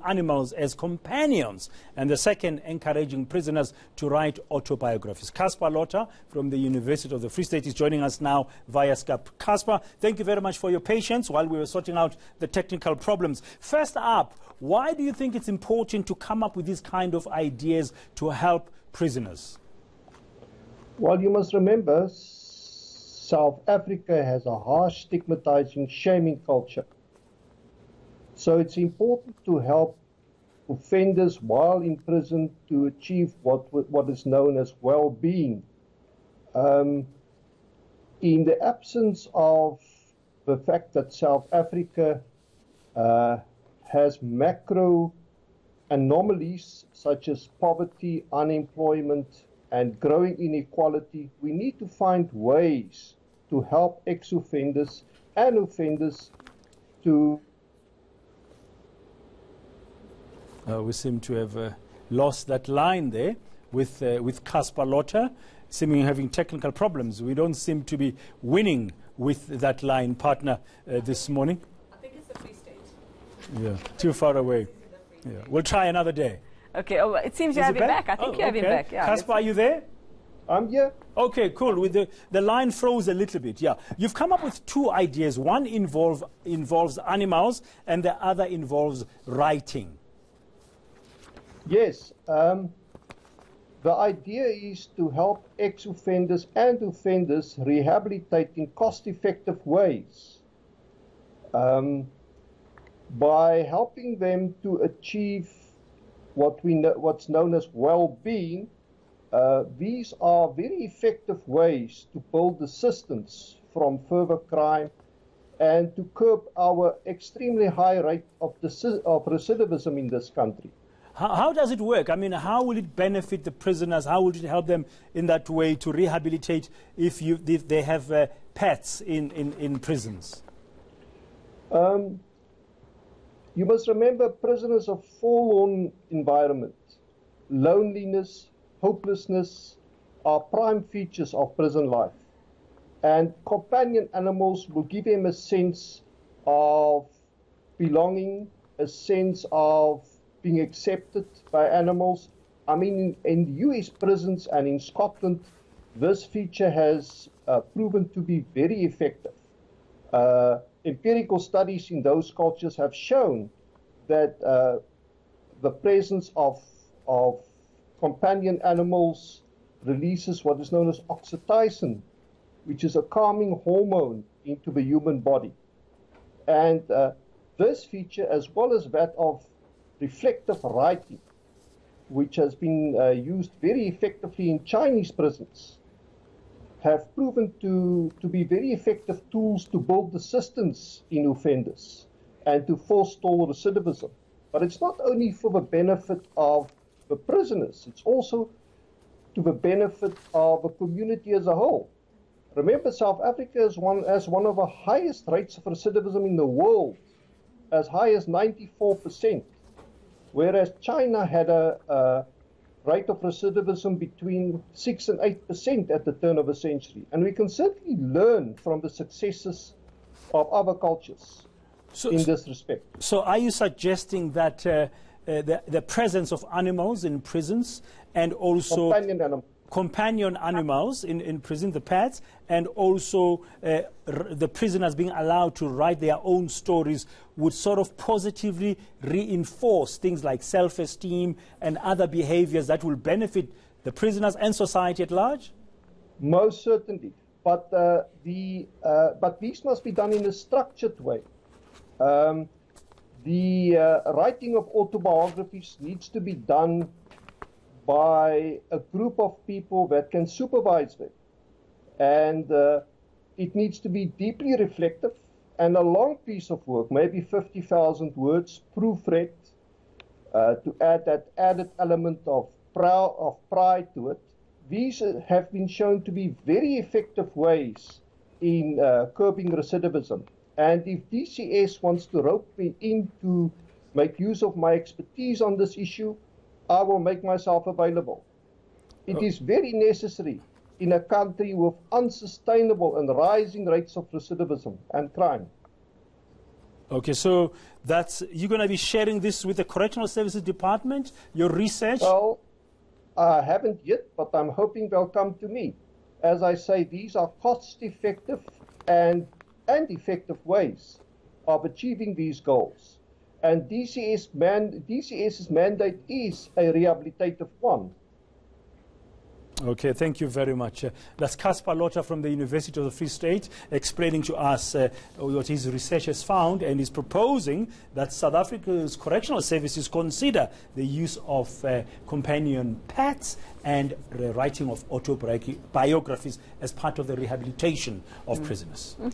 animals as companions, and the second, encouraging prisoners to write autobiographies. Casper Lotter from the University of the Free State is joining us now via Skype. Casper, thank you very much for your patience while we were sorting out the technical problems. First up, why do you think it's important to come up with these kind of ideas to help prisoners? Well, you must remember, South Africa has a harsh, stigmatizing, shaming culture. So it's important to help offenders while in prison to achieve what is known as well-being. In the absence of the fact that South Africa has macro anomalies such as poverty, unemployment, and growing inequality, we need to find ways to help ex-offenders and offenders to... We seem to have lost that line there with Casper Lotter, seeming having technical problems. We don't seem to be winning with that line, partner, this morning. I think it's the Free State. Yeah, too far away. Yeah. We'll try another day. Okay, oh, it seems you have him back. I think you have him back. Yeah, Casper, are you there? I'm here. Okay, cool. With the line froze a little bit. Yeah, you've come up with two ideas. One involves animals, and the other involves writing. Yes, the idea is to help ex-offenders and offenders rehabilitate in cost-effective ways by helping them to achieve what's known as well-being. These are very effective ways to build assistance from further crime and to curb our extremely high rate of recidivism in this country. How does it work? I mean, how will it benefit the prisoners? How will it help them in that way to rehabilitate if they have pets in prisons? You must remember, prisoners have forlorn environment. Loneliness, hopelessness are prime features of prison life. And companion animals will give them a sense of belonging, a sense of being accepted by animals. I mean, in US prisons and in Scotland, this feature has proven to be very effective. Empirical studies in those cultures have shown that the presence of companion animals releases what is known as oxytocin, which is a calming hormone into the human body. And this feature, as well as that of reflective writing, which has been used very effectively in Chinese prisons, have proven to be very effective tools to build assistance in offenders and to forestall recidivism. But it's not only for the benefit of the prisoners, it's also to the benefit of the community as a whole. Remember, South Africa has one of the highest rates of recidivism in the world, as high as 94%. Whereas China had a rate of recidivism between 6 and 8% at the turn of the century. And we can certainly learn from the successes of other cultures in this respect. So are you suggesting that the presence of animals in prisons and also companion animals in prison, the pets, and also the prisoners being allowed to write their own stories would sort of positively reinforce things like self-esteem and other behaviors that will benefit the prisoners and society at large? Most certainly. But these must be done in a structured way. The writing of autobiographies needs to be done by a group of people that can supervise them. And it needs to be deeply reflective and a long piece of work, maybe 50,000 words, proofread, to add that added element of pride to it. These have been shown to be very effective ways in curbing recidivism. And if DCS wants to rope me in to make use of my expertise on this issue, I will make myself available. It is very necessary in a country with unsustainable and rising rates of recidivism and crime. Okay, so you're going to be sharing this with the Correctional Services Department, your research? Well, I haven't yet, but I'm hoping they'll come to me. As I say, these are cost-effective and effective ways of achieving these goals. And DCS's mandate is a rehabilitative one. Okay, thank you very much. That's Casper Lotter from the University of the Free State explaining to us what his research has found, and is proposing that South Africa's correctional services consider the use of companion pets and the writing of autobiographies as part of the rehabilitation of prisoners.